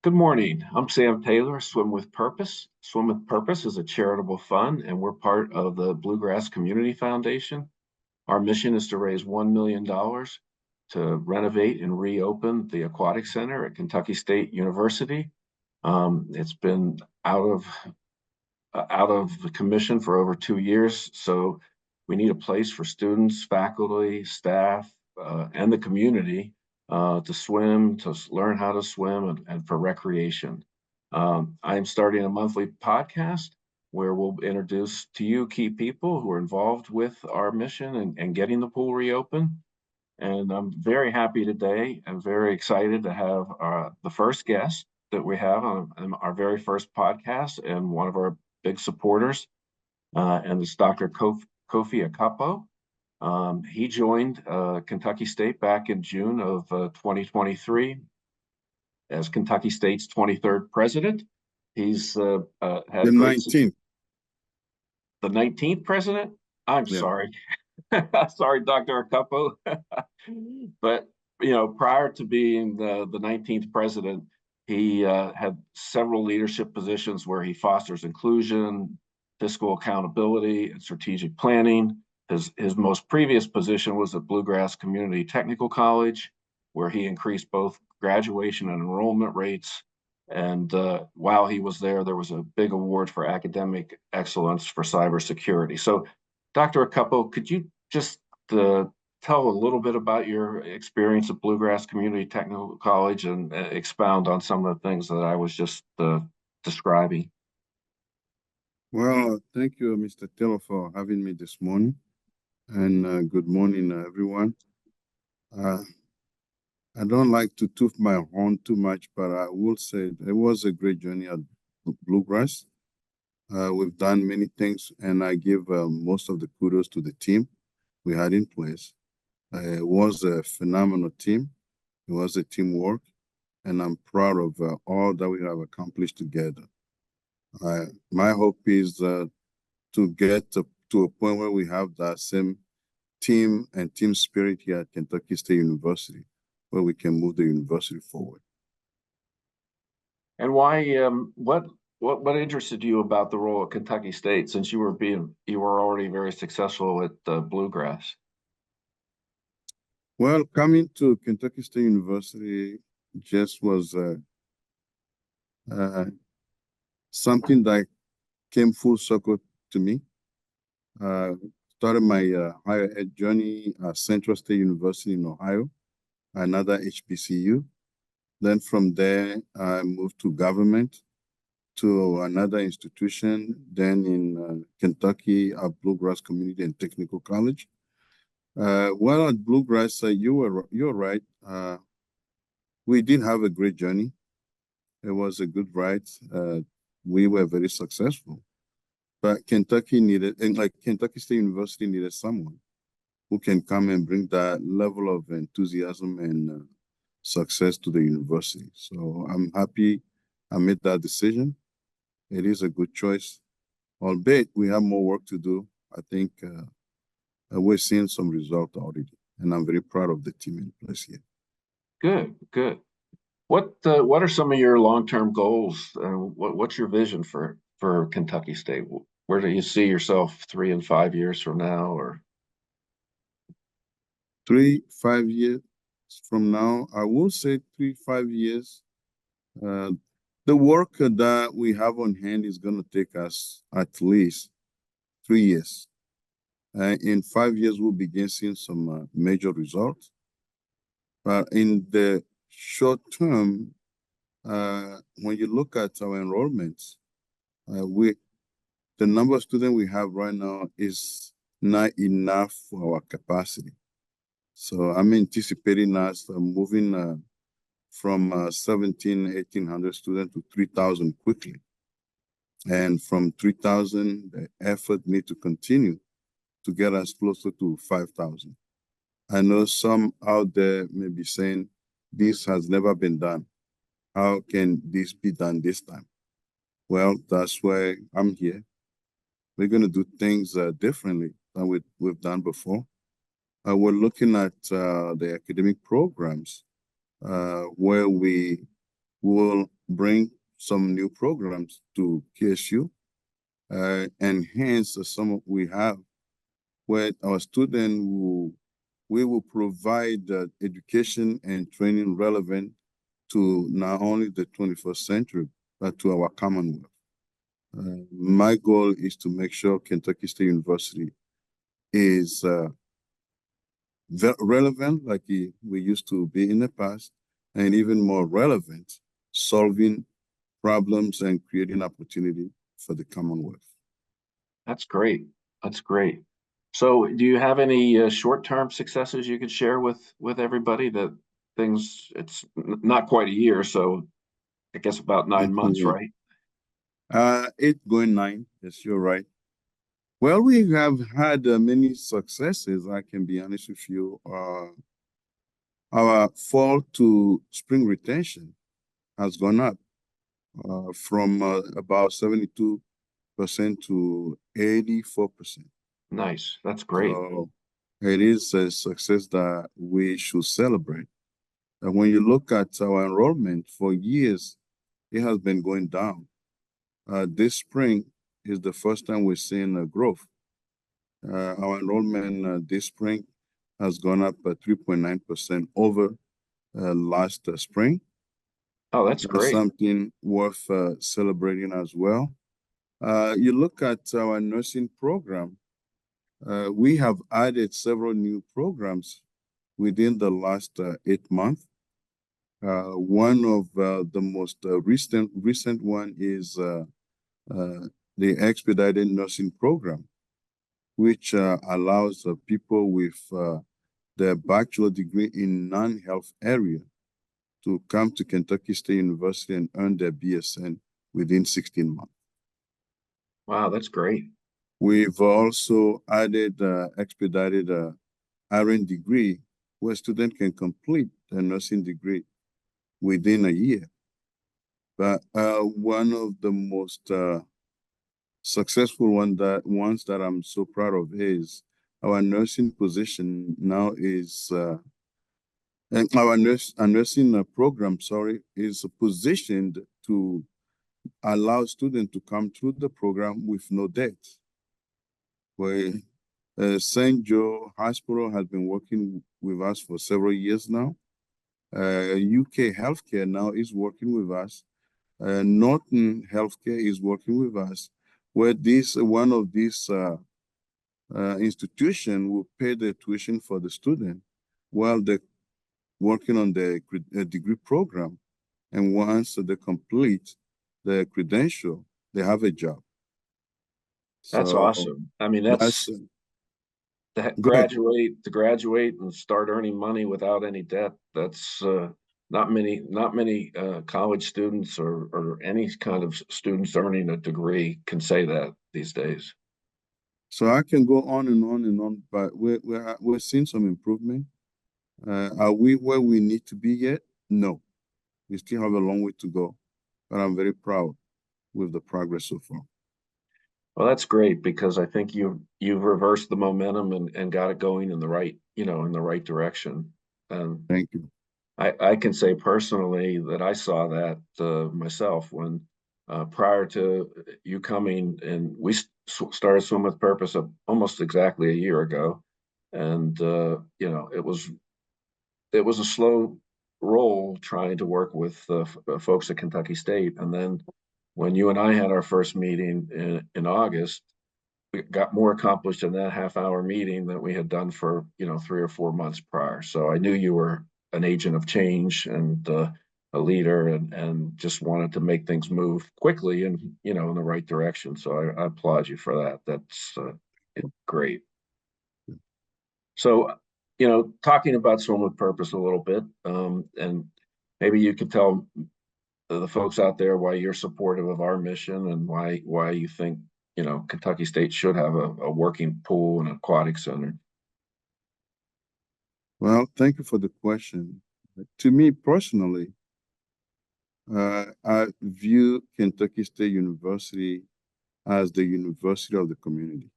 Good morning. I'm Sam Taylor, Swim with Purpose. Swim with Purpose is a charitable fund, and we're part of the Bluegrass Community Foundation. Our mission is to raise $1 million to renovate and reopen the Aquatic Center at Kentucky State University. It's been out of the commission for over 2 years, so we need a place for students, faculty, staff, and the community to swim, to learn how to swim, and for recreation. I am starting a monthly podcast where we'll introduce to you key people who are involved with our mission and getting the pool reopened. And I'm very happy today and very excited to have the first guest that we have on our very first podcast and one of our big supporters, and it's Dr. Koffi Akakpo. He joined Kentucky State back in June of 2023 as Kentucky State's 23rd president. He's had the 19th. The 19th president? I'm sorry. Sorry, Dr. Akakpo. But, prior to being the 19th president, he had several leadership positions where he fosters inclusion, fiscal accountability, and strategic planning. His most previous position was at Bluegrass Community Technical College, where he increased both graduation and enrollment rates. And while he was there was a big award for academic excellence for cybersecurity. So, Dr. Akakpo, could you just tell a little bit about your experience at Bluegrass Community Technical College and expound on some of the things that I was just describing? Well, thank you, Mr. Taylor, for having me this morning. And good morning, everyone. I don't like to toot my horn too much, but I will say it was a great journey at Bluegrass. We've done many things, and I give most of the kudos to the team we had in place. It was a phenomenal team. It was a teamwork, and I'm proud of all that we have accomplished together. My hope is to get to a point where we have that same team and team spirit here at Kentucky State University, where we can move the university forward. And why? What interested you about the role at Kentucky State, since you were already very successful at Bluegrass? Well, coming to Kentucky State University just was something that came full circle to me. Started my higher ed journey at Central State University in Ohio, another HBCU. Then from there, I moved to government, to another institution, then in Kentucky at Bluegrass Community and Technical College. Well, at Bluegrass, you're right. We did have a great journey. It was a good ride. We were very successful. But Kentucky State University needed someone who can come and bring that level of enthusiasm and success to the university. So I'm happy I made that decision. It is a good choice. Albeit we have more work to do. I think we're seeing some result already, and I'm very proud of the team in place here. Good. What are some of your long-term goals? What's your vision for Kentucky State? Where do you see yourself 3 and 5 years from now, or 3-5 years from now? I will say 3-5 years. The work that we have on hand is going to take us at least 3 years. In 5 years, we'll begin seeing some major results. But in the short term, when you look at our enrollments, the number of students we have right now is not enough for our capacity. So I'm anticipating us moving from 1,800 students to 3,000 quickly. And from 3,000, the effort needs to continue to get us closer to 5,000. I know some out there may be saying, this has never been done. How can this be done this time? Well, that's why I'm here. We're going to do things differently than we've done before. We're looking at the academic programs where we will bring some new programs to KSU, enhance some we have, where our students we will provide education and training relevant to not only the 21st century, but to our Commonwealth. My goal is to make sure Kentucky State University is relevant like we used to be in the past, and even more relevant, solving problems and creating opportunity for the Commonwealth. That's great. That's great. So do you have any short-term successes you could share with everybody that things, it's not quite a year, so I guess about 9 months, right? It's going 9, yes, you're right. Well, we have had many successes, I can be honest with you. Our fall to spring retention has gone up from about 72% to 84%. Nice. That's great. So it is a success that we should celebrate. And when you look at our enrollment for years, it has been going down. This spring is the first time we're seeing a growth. Our enrollment this spring has gone up 3.9% over last spring. Oh, that's That's great. something worth celebrating as well. You look at our nursing program, we have added several new programs within the last 8 months. One of the most recent one is the expedited nursing program, which allows people with their bachelor degree in non-health area to come to Kentucky State University and earn their BSN within 16 months. Wow, that's great. We've also added expedited RN degree, where students can complete their nursing degree within a year. But one of the most successful ones that I'm so proud of is our nursing position now is and our nursing program, is positioned to allow students to come through the program with no debt. Where St. Joe Hospital has been working with us for several years now. UK Healthcare now is working with us. Norton Healthcare is working with us, where one of these institutions will pay the tuition for the student while they're working on the degree program. And once they complete the credential, they have a job. That's So awesome. I mean, that's to go ahead. graduate and start earning money without any debt. That's not many college students or any kind of students earning a degree can say that these days. So I can go on and on and on, but we're seeing some improvement. Are we where we need to be yet? No, we still have a long way to go, but I'm very proud with the progress so far. Well, that's great because I think you've reversed the momentum and got it going in the right, in the right direction. And Thank you. I can say personally that I saw that myself when prior to you coming, and we started Swim with Purpose almost exactly a year ago, and it was a slow roll trying to work with folks at Kentucky State, and then when you and I had our first meeting in August, we got more accomplished in that half-hour meeting than we had done for 3 or 4 months prior. So I knew you were an agent of change and a leader, and just wanted to make things move quickly and in the right direction. So I applaud you for that. That's great. So talking about Swim with Purpose a little bit, and maybe you could tell the folks out there why you're supportive of our mission and why you think Kentucky State should have a working pool and aquatic center. Well, thank you for the question. To me personally, I view Kentucky State University as the university of the community.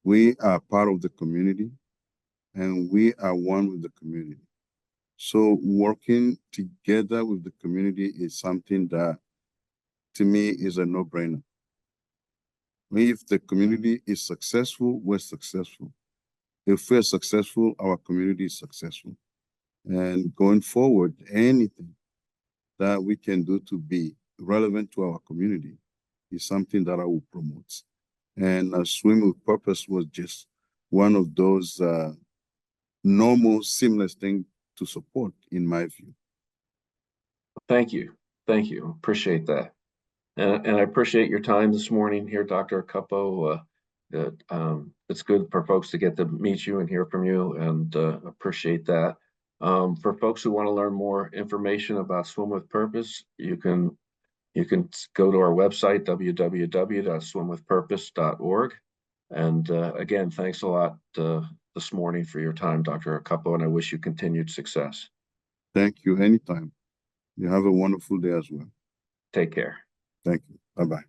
We are part of the community, and we are one with the community. So working together with the community is something that, to me, is a no-brainer. If the community is successful, we're successful. If we're successful, our community is successful. And going forward, anything that we can do to be relevant to our community is something that I will promote. And Swim with Purpose was just one of those normal, seamless things to support, in my view. Thank you. Thank you. Appreciate that. And I appreciate your time this morning here, Dr. Akakpo. It's good for folks to get to meet you and hear from you, and appreciate that. For folks who want to learn more information about Swim with Purpose, you can go to our website, www.swimwithpurpose.org. And again, thanks a lot this morning for your time, Dr. Akakpo, and I wish you continued success. Thank you. Anytime. You have a wonderful day as well. Take care. Thank you. Bye-bye.